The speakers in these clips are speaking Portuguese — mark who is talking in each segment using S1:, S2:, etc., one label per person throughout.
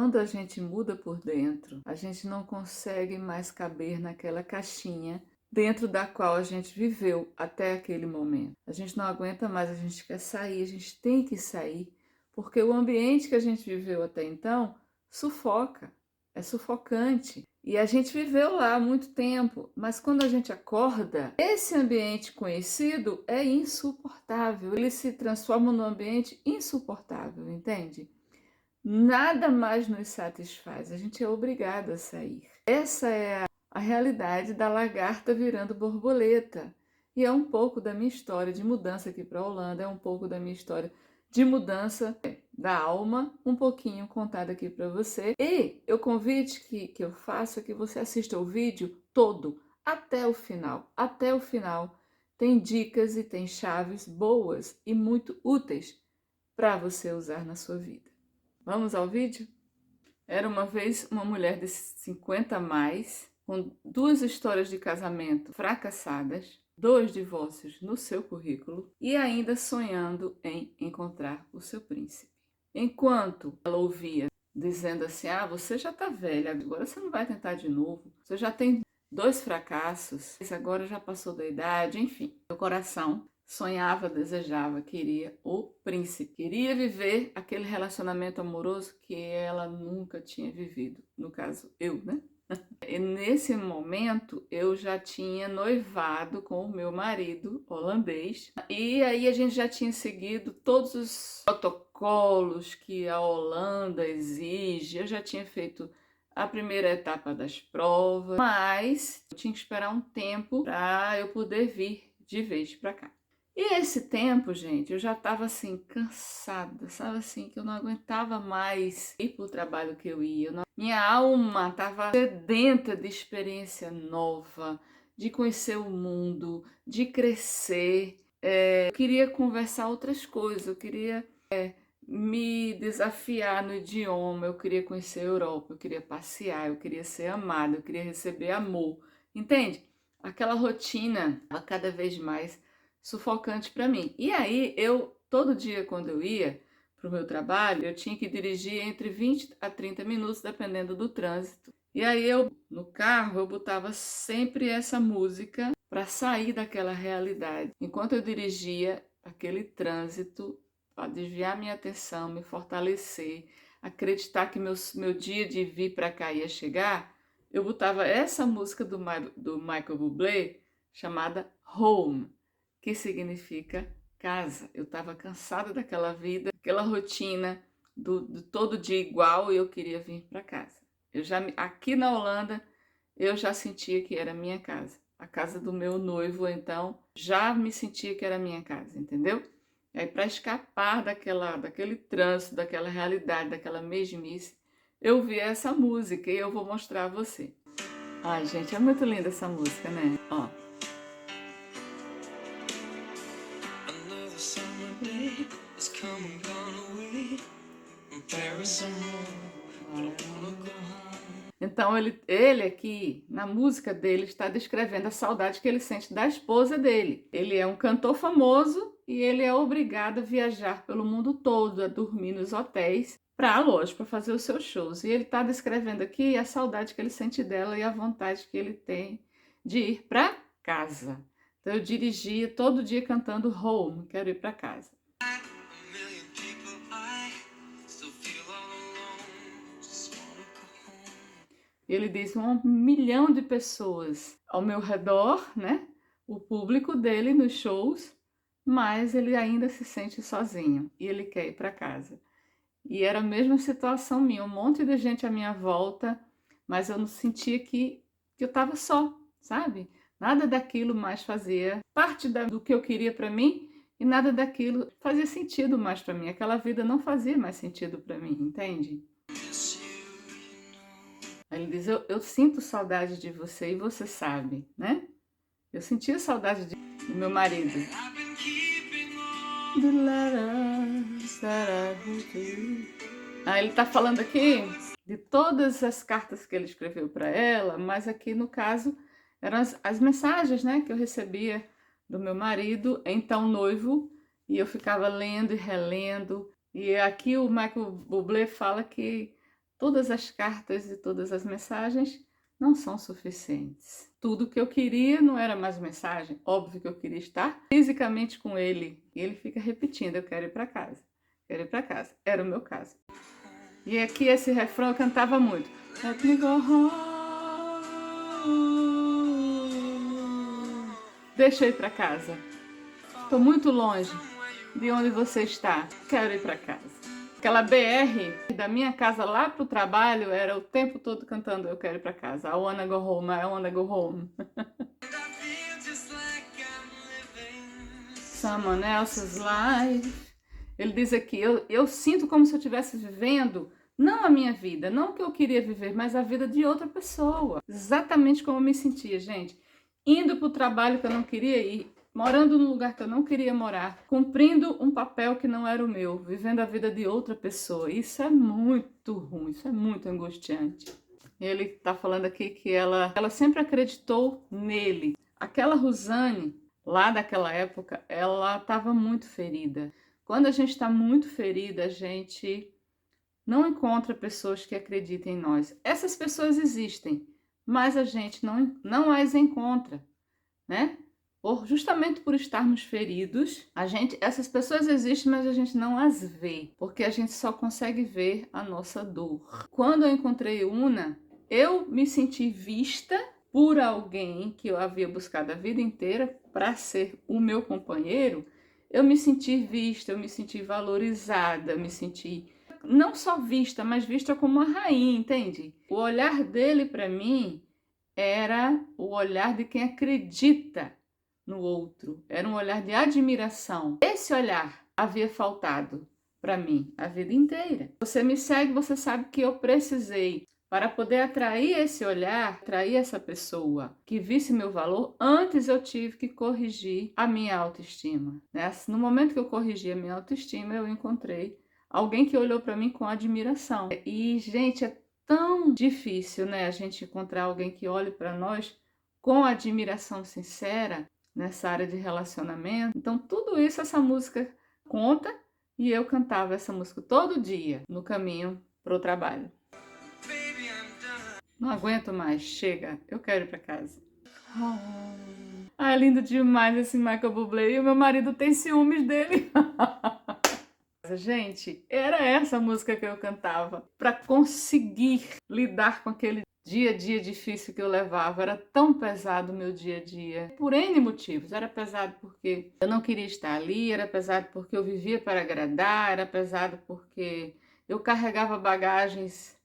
S1: Quando a gente muda por dentro, a gente não consegue mais caber naquela caixinha dentro da qual a gente viveu até aquele momento. A gente não aguenta mais, a gente quer sair, a gente tem que sair, porque o ambiente que a gente viveu até então sufoca, é sufocante. E a gente viveu lá há muito tempo, mas quando a gente acorda, esse ambiente conhecido é insuportável. Ele se transforma num ambiente insuportável, entende? Nada mais nos satisfaz, a gente é obrigado a sair. Essa é a realidade da lagarta virando borboleta. E é um pouco da minha história de mudança aqui para a Holanda, é um pouco da minha história de mudança da alma, um pouquinho contada aqui para você. E o convite que eu faço é que você assista o vídeo todo, até o final. Até o final tem dicas e tem chaves boas e muito úteis para você usar na sua vida. Vamos ao vídeo? Era uma vez uma mulher de 50 a mais, com 2 histórias de casamento fracassadas, 2 divórcios no seu currículo e ainda sonhando em encontrar o seu príncipe. Enquanto ela ouvia dizendo assim: ah, você já está velha, agora você não vai tentar de novo, você já tem 2 fracassos, agora já passou da idade, enfim. Meu coração sonhava, desejava, queria o príncipe, queria viver aquele relacionamento amoroso que ela nunca tinha vivido, no caso eu, né? E nesse momento eu já tinha noivado com o meu marido holandês e aí a gente já tinha seguido todos os protocolos que a Holanda exige, eu já tinha feito a primeira etapa das provas, mas eu tinha que esperar um tempo para eu poder vir de vez para cá. E esse tempo, gente, eu já estava assim, cansada, sabe assim, que eu não aguentava mais ir para o trabalho que eu ia. Minha alma estava sedenta de experiência nova, de conhecer o mundo, de crescer. Eu queria conversar outras coisas, eu queria me desafiar no idioma, eu queria conhecer a Europa, eu queria passear, eu queria ser amada, eu queria receber amor. Entende? Aquela rotina estava cada vez mais sufocante para mim. E aí, todo dia quando eu ia para o meu trabalho, eu tinha que dirigir entre 20 a 30 minutos, dependendo do trânsito. E aí, no carro, eu botava sempre essa música para sair daquela realidade. Enquanto eu dirigia, aquele trânsito, para desviar minha atenção, me fortalecer, acreditar que meu dia de vir para cá ia chegar, eu botava essa música do Michael Bublé, chamada Home, que significa casa. Eu estava cansada daquela vida, aquela rotina do todo dia igual, e eu queria vir para casa. Aqui na Holanda, eu já sentia que era minha casa. A casa do meu noivo, então, já me sentia que era minha casa, entendeu? E aí, para escapar daquele trânsito, daquela realidade, daquela mesmice, eu vi essa música e eu vou mostrar a você. Ai, gente, é muito linda essa música, né? Ó. Então ele aqui, na música dele, está descrevendo a saudade que ele sente da esposa dele. Ele é um cantor famoso e ele é obrigado a viajar pelo mundo todo, a dormir nos hotéis, lógico, para fazer os seus shows. E ele está descrevendo aqui a saudade que ele sente dela e a vontade que ele tem de ir para casa. Então eu dirigia todo dia cantando Home, quero ir para casa. Ele diz 1 milhão de pessoas ao meu redor, né? O público dele nos shows, mas ele ainda se sente sozinho e ele quer ir para casa. E era a mesma situação minha, um monte de gente à minha volta, mas eu não sentia que eu estava só, sabe? Nada daquilo mais fazia parte do que eu queria para mim e nada daquilo fazia sentido mais para mim. Aquela vida não fazia mais sentido para mim, entende? Aí ele diz, eu sinto saudade de você e você sabe, né? Eu sentia saudade do meu marido. Aí ele tá falando aqui de todas as cartas que ele escreveu para ela, mas aqui no caso eram as mensagens, né, que eu recebia do meu marido, então noivo, e eu ficava lendo e relendo. E aqui o Michael Bublé fala que todas as cartas e todas as mensagens não são suficientes. Tudo que eu queria não era mais mensagem. Óbvio que eu queria estar fisicamente com ele. E ele fica repetindo, eu quero ir para casa. Quero ir para casa. Era o meu caso. E aqui esse refrão eu cantava muito. Let me go home. Deixa eu ir para casa. Estou muito longe de onde você está. Quero ir para casa. Aquela BR da minha casa lá pro trabalho era o tempo todo cantando eu quero ir para casa. I wanna go home, I wanna go home. Someone else's life. Ele diz aqui, eu sinto como se eu estivesse vivendo não a minha vida, não o que eu queria viver, mas a vida de outra pessoa. Exatamente como eu me sentia, gente. Indo para o trabalho que eu não queria ir, morando num lugar que eu não queria morar, cumprindo um papel que não era o meu, vivendo a vida de outra pessoa. Isso é muito ruim, isso é muito angustiante. Ele está falando aqui que ela sempre acreditou nele. Aquela Rosane, lá daquela época, ela estava muito ferida. Quando a gente está muito ferida, a gente não encontra pessoas que acreditem em nós. Essas pessoas existem, mas a gente não as encontra, né? Justamente por estarmos feridos, essas pessoas existem, mas a gente não as vê, porque a gente só consegue ver a nossa dor. Quando eu encontrei Una, eu me senti vista por alguém que eu havia buscado a vida inteira para ser o meu companheiro. Eu me senti vista, eu me senti valorizada, eu me senti não só vista, mas vista como uma rainha, entende? O olhar dele para mim era o olhar de quem acredita no outro, era um olhar de admiração. Esse olhar havia faltado para mim a vida inteira. Você me segue, você sabe que eu precisei, para poder atrair esse olhar, atrair essa pessoa que visse meu valor, antes eu tive que corrigir a minha autoestima, né? No momento que eu corrigi a minha autoestima, eu encontrei alguém que olhou para mim com admiração. E, gente, é tão difícil, né, a gente encontrar alguém que olhe para nós com admiração sincera nessa área de relacionamento. Então, tudo isso essa música conta, e eu cantava essa música todo dia no caminho para o trabalho. Não aguento mais, chega, eu quero ir para casa. É lindo demais esse Michael Bublé, e o meu marido tem ciúmes dele. Gente, era essa música que eu cantava para conseguir lidar com aquele dia a dia difícil que eu levava. Era tão pesado o meu dia a dia, por N motivos. Era pesado porque eu não queria estar ali, era pesado porque eu vivia para agradar, era pesado porque eu carregava bagagens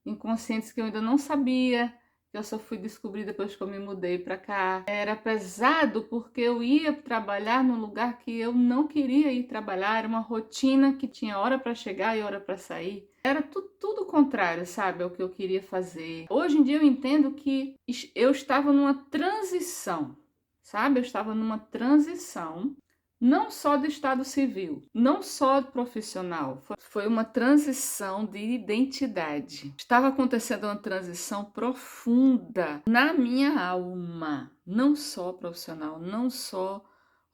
S1: inconscientes que eu ainda não sabia, que eu só fui descobrir depois que eu me mudei para cá. Era pesado porque eu ia trabalhar num lugar que eu não queria ir trabalhar, era uma rotina que tinha hora para chegar e hora para sair. Era tudo contrário, sabe, ao que eu queria fazer. Hoje em dia eu entendo que eu estava numa transição, sabe? Eu estava numa transição, não só de estado civil, não só profissional, foi uma transição de identidade. Estava acontecendo uma transição profunda na minha alma, não só profissional, não só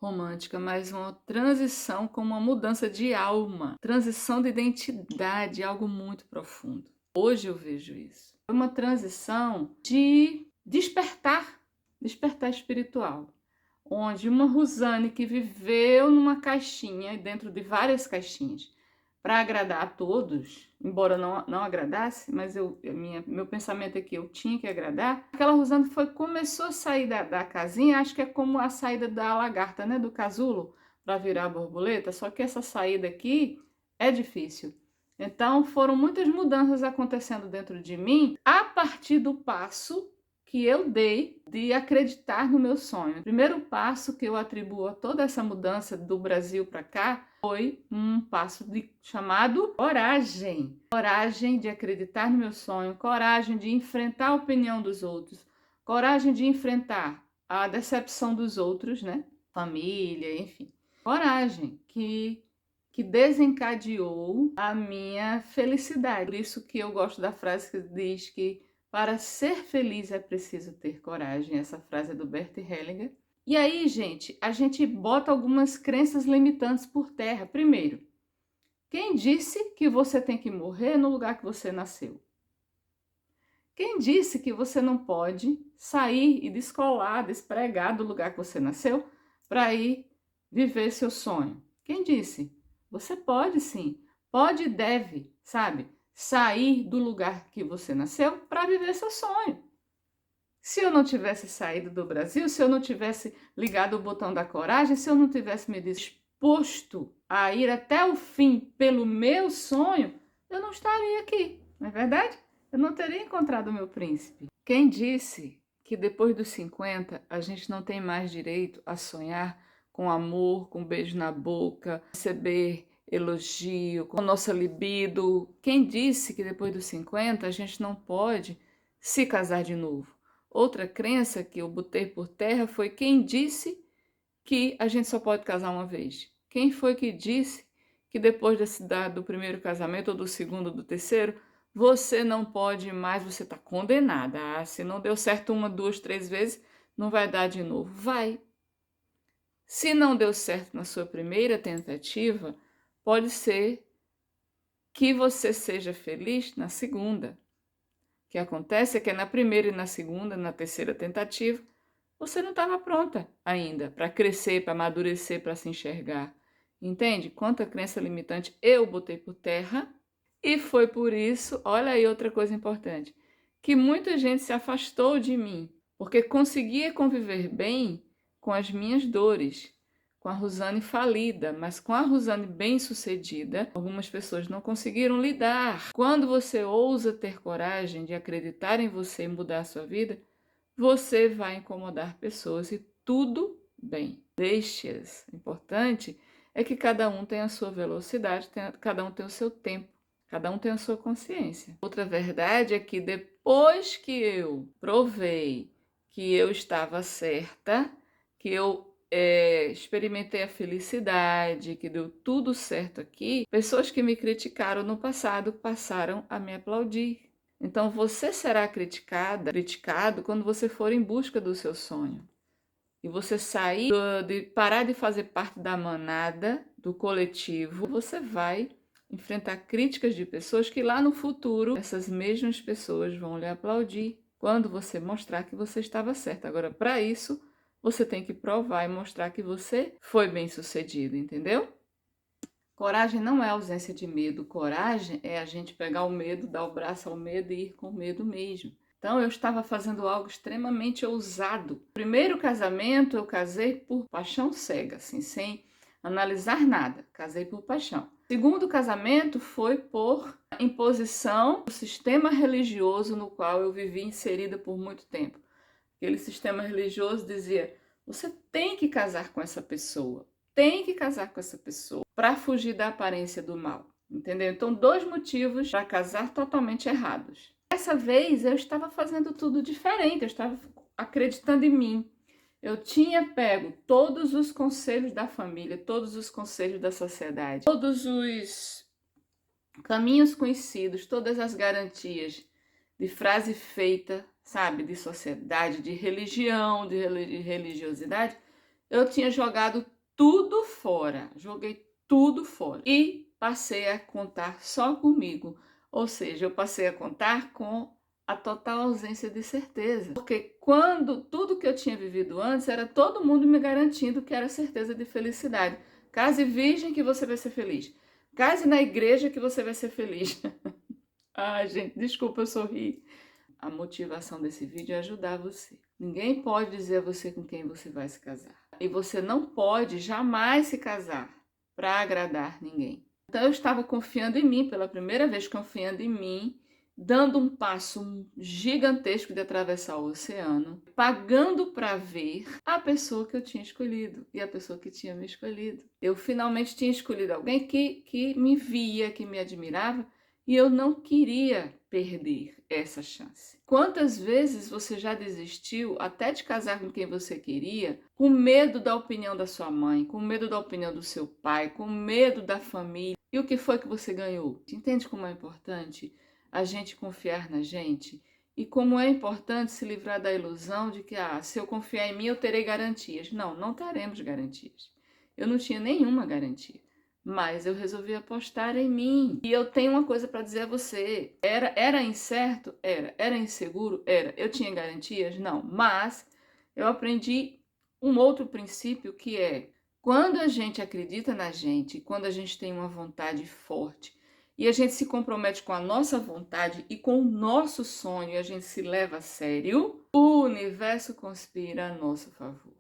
S1: romântica, mas uma transição com uma mudança de alma, transição de identidade, algo muito profundo. Hoje eu vejo isso. Foi uma transição de despertar espiritual, onde uma Rosane que viveu numa caixinha, dentro de várias caixinhas, para agradar a todos, embora não agradasse, mas meu pensamento é que eu tinha que agradar. Aquela Rosane começou a sair da casinha, acho que é como a saída da lagarta, né, do casulo, para virar a borboleta, só que essa saída aqui é difícil. Então foram muitas mudanças acontecendo dentro de mim a partir do passo que eu dei de acreditar no meu sonho. O primeiro passo que eu atribuo a toda essa mudança do Brasil para cá foi um passo chamado coragem. Coragem de acreditar no meu sonho, coragem de enfrentar a opinião dos outros, coragem de enfrentar a decepção dos outros, né? Família, enfim. Coragem que desencadeou a minha felicidade. Por isso que eu gosto da frase que diz que para ser feliz é preciso ter coragem. Essa frase é do Bert Hellinger. E aí, gente, a gente bota algumas crenças limitantes por terra. Primeiro, quem disse que você tem que morrer no lugar que você nasceu? Quem disse que você não pode sair e descolar, despregar do lugar que você nasceu para ir viver seu sonho? Quem disse? Você pode sim, pode e deve, sabe? Sair do lugar que você nasceu para viver seu sonho. Se eu não tivesse saído do Brasil, se eu não tivesse ligado o botão da coragem, se eu não tivesse me disposto a ir até o fim pelo meu sonho, eu não estaria aqui, não é verdade? Eu não teria encontrado o meu príncipe. Quem disse que depois dos 50 a gente não tem mais direito a sonhar com amor, com um beijo na boca, receber elogio, com nossa libido? Quem disse que depois dos 50 a gente não pode se casar de novo? Outra crença que eu botei por terra foi quem disse que a gente só pode casar uma vez. Quem foi que disse que depois do primeiro casamento, ou do segundo, ou do terceiro, você não pode mais, você está condenada. Ah, se não deu certo uma, duas, três vezes, não vai dar de novo. Vai. Se não deu certo na sua primeira tentativa, pode ser que você seja feliz na segunda. O que acontece é que na primeira e na segunda, na terceira tentativa, você não estava pronta ainda para crescer, para amadurecer, para se enxergar. Entende? Quanta crença limitante eu botei por terra. E foi por isso, olha aí outra coisa importante, que muita gente se afastou de mim, porque conseguia conviver bem com as minhas dores, com a Rosane falida, mas com a Rosane bem-sucedida, algumas pessoas não conseguiram lidar. Quando você ousa ter coragem de acreditar em você e mudar a sua vida, você vai incomodar pessoas e tudo bem. Deixe-as. O importante é que cada um tem a sua velocidade, cada um tem o seu tempo. Cada um tem a sua consciência. Outra verdade é que depois que eu provei que eu estava certa, que eu experimentei a felicidade, que deu tudo certo aqui, pessoas que me criticaram no passado passaram a me aplaudir. Então você será criticado quando você for em busca do seu sonho. E você sair, de parar de fazer parte da manada, do coletivo, você vai enfrentar críticas de pessoas que lá no futuro, essas mesmas pessoas vão lhe aplaudir quando você mostrar que você estava certo. Agora, para isso, você tem que provar e mostrar que você foi bem-sucedido, entendeu? Coragem não é ausência de medo. Coragem é a gente pegar o medo, dar o braço ao medo e ir com o medo mesmo. Então, eu estava fazendo algo extremamente ousado. Primeiro casamento, eu casei por paixão cega, assim, sem analisar nada. Casei por paixão. Segundo casamento foi por imposição do sistema religioso no qual eu vivi inserida por muito tempo. Aquele sistema religioso dizia: você tem que casar com essa pessoa, tem que casar com essa pessoa para fugir da aparência do mal, entendeu? Então, dois motivos para casar totalmente errados. Dessa vez eu estava fazendo tudo diferente, eu estava acreditando em mim. Eu tinha pego todos os conselhos da família, todos os conselhos da sociedade, todos os caminhos conhecidos, todas as garantias de frase feita, sabe, de sociedade, de religião, de religiosidade. Eu tinha jogado tudo fora, joguei tudo fora e passei a contar só comigo. Ou seja, eu passei a contar com a total ausência de certeza. Porque quando tudo que eu tinha vivido antes era todo mundo me garantindo que era certeza de felicidade. Case virgem que você vai ser feliz. Case na igreja que você vai ser feliz. Ai, gente, desculpa eu sorrir. A motivação desse vídeo é ajudar você. Ninguém pode dizer a você com quem você vai se casar. E você não pode jamais se casar para agradar ninguém. Então eu estava confiando em mim, pela primeira vez confiando em mim, dando um passo gigantesco de atravessar o oceano, pagando para ver a pessoa que eu tinha escolhido e a pessoa que tinha me escolhido. Eu finalmente tinha escolhido alguém que me via, que me admirava, e eu não queria perder essa chance. Quantas vezes você já desistiu até de casar com quem você queria, com medo da opinião da sua mãe, com medo da opinião do seu pai, com medo da família? E o que foi que você ganhou? Entende como é importante a gente confiar na gente? E como é importante se livrar da ilusão de que, se eu confiar em mim, eu terei garantias. Não, não teremos garantias. Eu não tinha nenhuma garantia. mas eu resolvi apostar em mim. E eu tenho uma coisa para dizer a você. Era incerto? Era. Era inseguro? Era. Eu tinha garantias? Não. Mas eu aprendi um outro princípio que é: quando a gente acredita na gente, quando a gente tem uma vontade forte e a gente se compromete com a nossa vontade e com o nosso sonho e a gente se leva a sério, o universo conspira a nosso favor.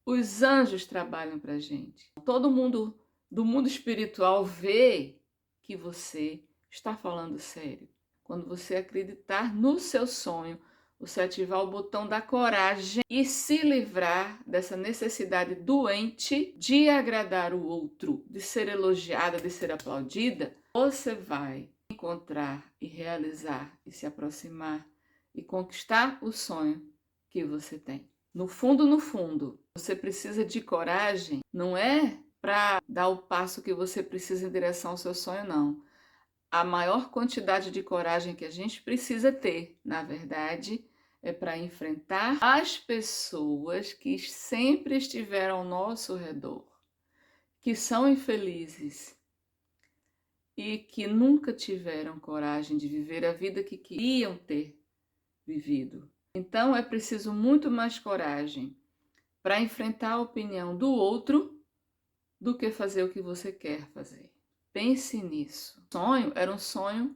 S1: Os anjos trabalham para a gente. Todo mundo do mundo espiritual vê que você está falando sério. Quando você acreditar no seu sonho, você ativar o botão da coragem e se livrar dessa necessidade doente de agradar o outro, de ser elogiada, de ser aplaudida, você vai encontrar e realizar e se aproximar e conquistar o sonho que você tem. No fundo, você precisa de coragem, não é para dar o passo que você precisa em direção ao seu sonho, não. A maior quantidade de coragem que a gente precisa ter, na verdade, é para enfrentar as pessoas que sempre estiveram ao nosso redor, que são infelizes e que nunca tiveram coragem de viver a vida que queriam ter vivido. Então é preciso muito mais coragem para enfrentar a opinião do outro do que fazer o que você quer fazer. Pense nisso. O sonho era um sonho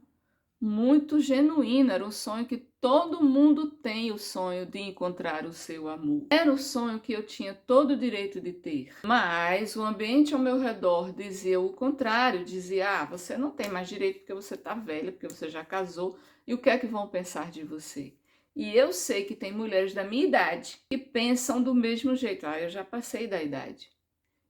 S1: muito genuíno, era um sonho que todo mundo tem, o sonho de encontrar o seu amor. Era o sonho que eu tinha todo o direito de ter. Mas o ambiente ao meu redor dizia o contrário, dizia: você não tem mais direito porque você está velha, porque você já casou, e o que é que vão pensar de você? E eu sei que tem mulheres da minha idade que pensam do mesmo jeito. Eu já passei da idade.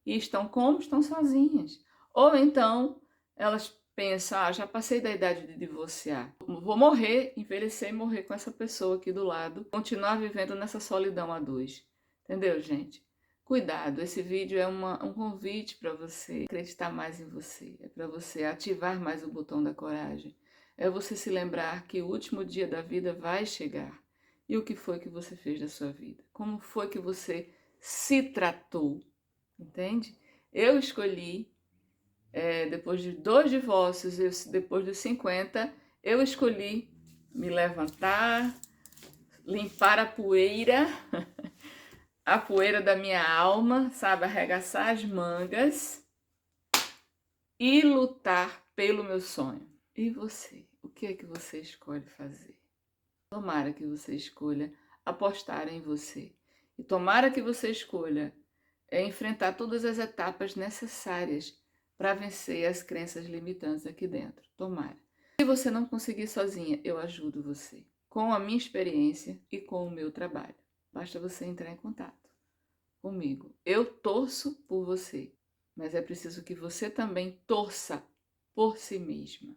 S1: E estão como? Estão sozinhas. Ou então, elas pensam: já passei da idade de divorciar. Vou morrer, envelhecer e morrer com essa pessoa aqui do lado. Continuar vivendo nessa solidão a dois. Entendeu, gente? Cuidado, esse vídeo é um convite para você acreditar mais em você. É para você ativar mais o botão da coragem. É você se lembrar que o último dia da vida vai chegar. E o que foi que você fez da sua vida? Como foi que você se tratou? Entende? Eu escolhi, depois de 2 divórcios, depois dos 50, eu escolhi me levantar, limpar a poeira da minha alma, sabe? Arregaçar as mangas e lutar pelo meu sonho. E você? O que é que você escolhe fazer? Tomara que você escolha apostar em você. E tomara que você escolha enfrentar todas as etapas necessárias para vencer as crenças limitantes aqui dentro. Tomara. Se você não conseguir sozinha, eu ajudo você com a minha experiência e com o meu trabalho. Basta você entrar em contato comigo. Eu torço por você, mas é preciso que você também torça por si mesma.